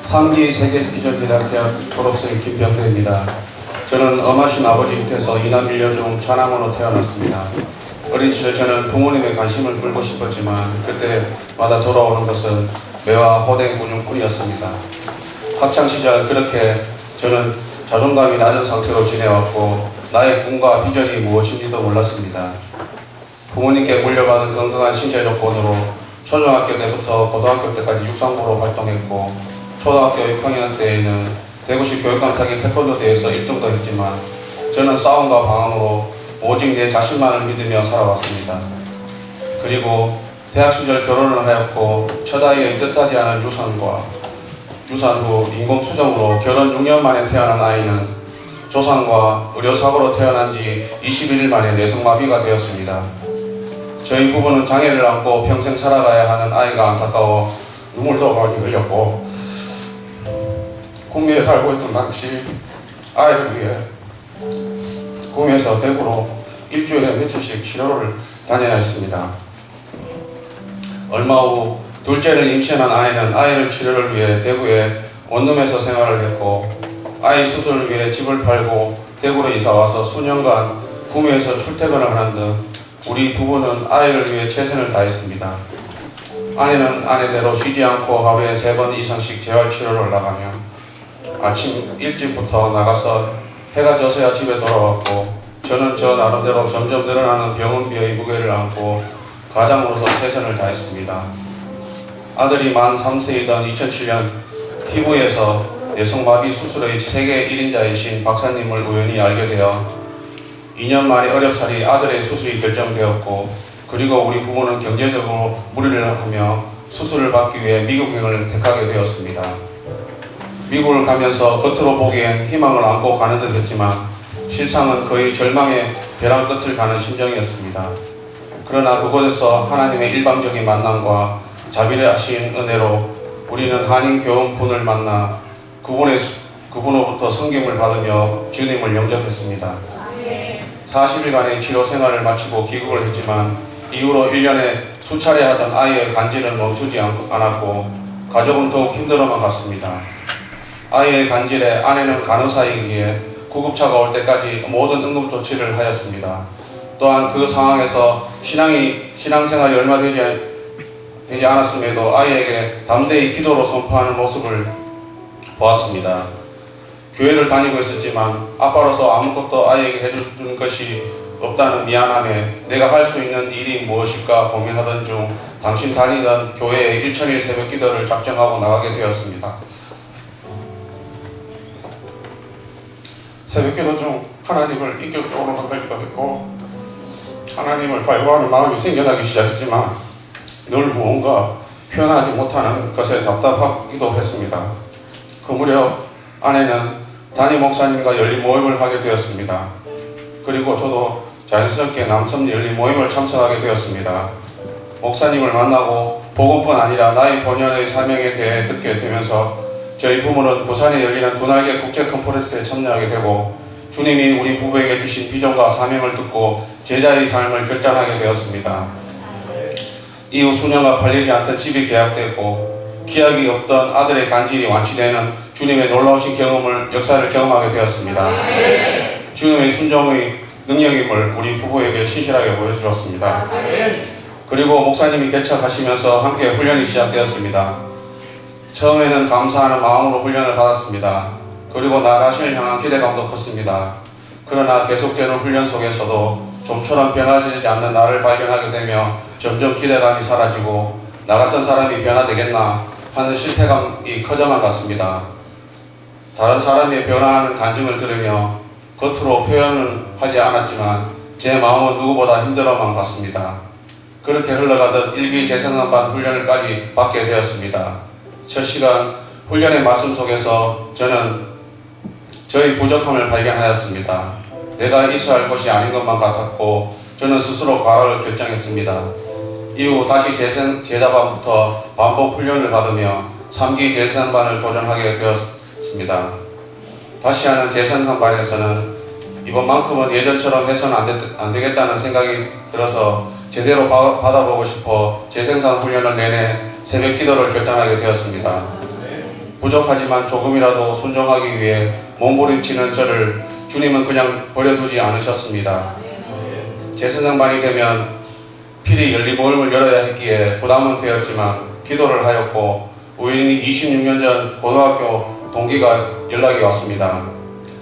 3기 세계기전대학교 졸업생 김병대입니다. 저는 엄하신 아버지 밑에서 이남 일녀 중 차남으로 태어났습니다. 어린 시절 저는 부모님의 관심을 끌고 싶었지만 그때마다 돌아오는 것은 매와 호된 군용뿐이었습니다. 학창시절 그렇게 저는 자존감이 낮은 상태로 지내왔고 나의 꿈과 비전이 무엇인지도 몰랐습니다. 부모님께 물려받은 건강한 신체 조건으로 초등학교 때부터 고등학교 때까지 육상부로 활동했고 초등학교 6학년 때에는 대구시 교육감타기 태권도 대회에서 1등도 했지만 저는 싸움과 방황으로 오직 내 자신만을 믿으며 살아왔습니다. 그리고 대학 시절 결혼을 하였고 첫 아이의 뜻하지 않은 유산 후 인공수정으로 결혼 6년 만에 태어난 아이는 조산과 의료사고로 태어난 지 21일 만에 뇌성마비가 되었습니다. 저희 부부는 장애를 안고 평생 살아가야 하는 아이가 안타까워 눈물도 많이 흘렸고 구미에 살고 있던 당시 아이를 위해 구미에서 대구로 일주일에 며칠씩 치료를 다녀야 했습니다. 얼마 후 둘째를 임신한 아내는 아이를 치료를 위해 대구에 원룸에서 생활을 했고 아이 수술을 위해 집을 팔고 대구로 이사와서 수년간 구미에서 출퇴근을 하는 등 우리 부부는 아이를 위해 최선을 다했습니다. 아내는 아내대로 쉬지 않고 하루에 3번 이상씩 재활치료를 나가며 아침 일찍부터 나가서 해가 져서야 집에 돌아왔고 저는 저 나름대로 점점 늘어나는 병원비의 무게를 안고 가장으로서 최선을 다했습니다. 아들이 만 3세이던 2007년 TV에서 뇌성마비 수술의 세계 1인자이신 박사님을 우연히 알게 되어 2년 만에 어렵사리 아들의 수술이 결정되었고 그리고 우리 부부는 경제적으로 무리를 하며 수술을 받기 위해 미국행을 택하게 되었습니다. 미국을 가면서 겉으로 보기엔 희망을 안고 가는 듯 했지만 실상은 거의 절망의 벼랑 끝을 가는 심정이었습니다. 그러나 그곳에서 하나님의 일방적인 만남과 자비하신 은혜로 우리는 한인교훈분을 만나 그분으로부터 성김을 받으며 주님을 영접했습니다. 40일간의 치료 생활을 마치고 귀국을 했지만 이후로 1년에 수차례 하던 아이의 간질은 멈추지 않았고 가족은 더욱 힘들어만 갔습니다. 아이의 간질에 아내는 간호사이기에 구급차가 올 때까지 모든 응급조치를 하였습니다. 또한 그 상황에서 신앙생활이 얼마 되지 않았음에도 아이에게 담대히 기도로 선포하는 모습을 보았습니다. 교회를 다니고 있었지만 아빠로서 아무것도 아이에게 해줄 것이 없다는 미안함에 내가 할 수 있는 일이 무엇일까 고민하던 중 당신 다니던 교회의 1000일 새벽 기도를 작정하고 나가게 되었습니다. 새벽 기도 중 하나님을 인격적으로 만나기도 했고 하나님을 발굴하는 마음이 생겨나기 시작했지만 늘 무언가 표현하지 못하는 것에 답답하기도 했습니다. 그 무렵 아내는 담임 목사님과 열린 모임을 하게 되었습니다. 그리고 저도 자연스럽게 남섬 열린 모임을 참석하게 되었습니다. 목사님을 만나고 복음뿐 아니라 나의 본연의 사명에 대해 듣게 되면서 저희 부모는 부산에 열리는 두날개 국제 컨퍼런스에 참여하게 되고 주님이 우리 부부에게 주신 비전과 사명을 듣고 제자의 삶을 결단하게 되었습니다. 이후 수년간 팔리지 않던 집이 계약되었고 기약이 없던 아들의 간질이 완치되는 주님의 놀라우신 역사를 경험하게 되었습니다. 주님의 순종의 능력임을 우리 부부에게 신실하게 보여주었습니다. 그리고 목사님이 개척하시면서 함께 훈련이 시작되었습니다. 처음에는 감사하는 마음으로 훈련을 받았습니다. 그리고 나 자신을 향한 기대감도 컸습니다. 그러나 계속되는 훈련 속에서도 좀처럼 변화되지 않는 나를 발견하게 되며 점점 기대감이 사라지고 나 같은 사람이 변화되겠나 하는 실패감이 커져만 갔습니다. 다른 사람이 변화하는 간증을 들으며 겉으로 표현은 하지 않았지만 제 마음은 누구보다 힘들어만 갔습니다. 그렇게 흘러가듯 일기 재생산반 훈련을까지 받게 되었습니다. 첫 시간 훈련의 말씀 속에서 저는 저의 부족함을 발견하였습니다. 내가 있어야 할 것이 아닌 것만 같았고 저는 스스로 과거를 결정했습니다. 이후 다시 제자반부터 반복 훈련을 받으며 3기 재생산반을 도전하게 되었습니다. 다시 하는 재생산반에서는 이번만큼은 예전처럼 해서는 안 되겠다는 생각이 들어서 제대로 받아보고 싶어 재생산 훈련을 내내 새벽 기도를 결단하게 되었습니다. 부족하지만 조금이라도 순종하기 위해 몸부림치는 저를 주님은 그냥 버려두지 않으셨습니다. 재선장반이 되면 필히 열린 모임을 열어야 했기에 부담은 되었지만 기도를 하였고 우연히 26년 전 고등학교 동기가 연락이 왔습니다.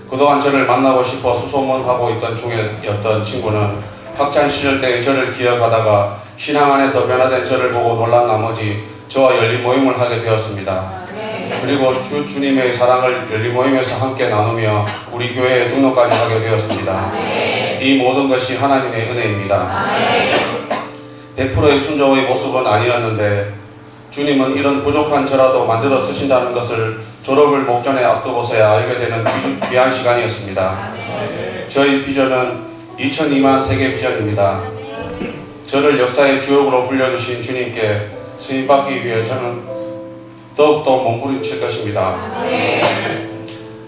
그동안 저를 만나고 싶어 수소문하고 있던 중이었던 친구는 학창시절 때의 저를 기억하다가 신앙 안에서 변화된 저를 보고 놀란 나머지 저와 열린 모임을 하게 되었습니다. 그리고 주님의 사랑을 열린 모임에서 함께 나누며 우리 교회에 등록까지 하게 되었습니다. 이 모든 것이 하나님의 은혜입니다. 100%의 순종의 모습은 아니었는데 주님은 이런 부족한 저라도 만들어 쓰신다는 것을 졸업을 목전에 앞두고서야 알게 되는 귀한 시간이었습니다. 저희 비전은 2002만 세계 비전입니다. 저를 역사의 주역으로 불려주신 주님께 승인받기 위해 저는 더욱더 몸부림칠 것입니다.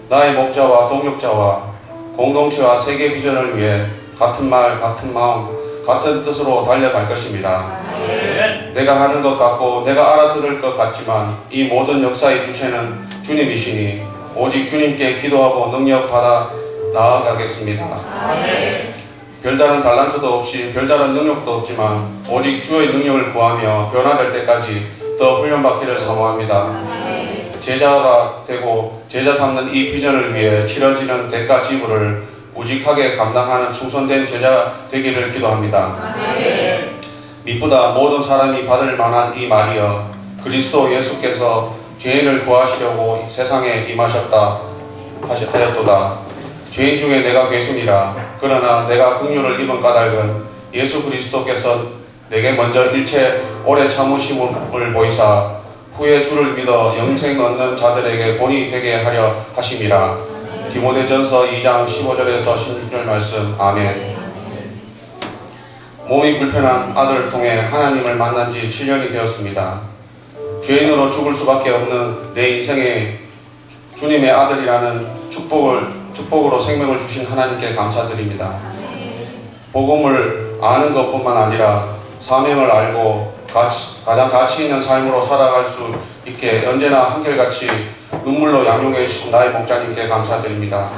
나의 목자와 동역자와 공동체와 세계 비전을 위해 같은 말, 같은 마음, 같은 뜻으로 달려갈 것입니다. 내가 하는 것 같고 내가 알아들을 것 같지만 이 모든 역사의 주체는 주님이시니 오직 주님께 기도하고 능력받아 나아가겠습니다. 별다른 달란트도 없이 별다른 능력도 없지만 오직 주의 능력을 구하며 변화될 때까지 더 훈련받기를 사모합니다. 제자가 되고 제자 삼는 이 비전을 위해 치러지는 대가 지불을 우직하게 감당하는 충성된 제자 되기를 기도합니다. 미쁘다 모든 사람이 받을 만한 이 말이여 그리스도 예수께서 죄인을 구하시려고 세상에 임하셨다 하였도다. 죄인 중에 내가 괴순이라. 그러나 내가 긍휼을 입은 까닭은 예수 그리스도께서 내게 먼저 일체 오래 참으심을 보이사 후에 주를 믿어 영생 얻는 자들에게 본이 되게 하려 하심이라. 디모데전서 2장 15절에서 16절 말씀. 아멘. 몸이 불편한 아들을 통해 하나님을 만난 지 7년이 되었습니다. 죄인으로 죽을 수밖에 없는 내 인생에 주님의 아들이라는 축복으로 생명을 주신 하나님께 감사드립니다. 복음을 아는 것뿐만 아니라 사명을 알고 가장 가치 있는 삶으로 살아갈 수 있게 언제나 한결같이 눈물로 양육해 주신 나의 목자님께 감사드립니다.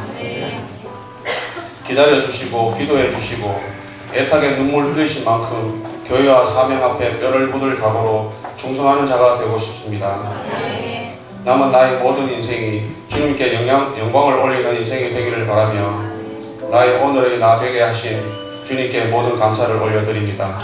기다려주시고 기도해주시고 애타게 눈물 흘리신 만큼 교회와 사명 앞에 뼈를 묻을 각오로 충성하는 자가 되고 싶습니다. 남은 나의 모든 인생이 주님께 영광을 올리는 인생이 되기를 바라며 나의 오늘의 나 되게 하신 주님께 모든 감사를 올려드립니다.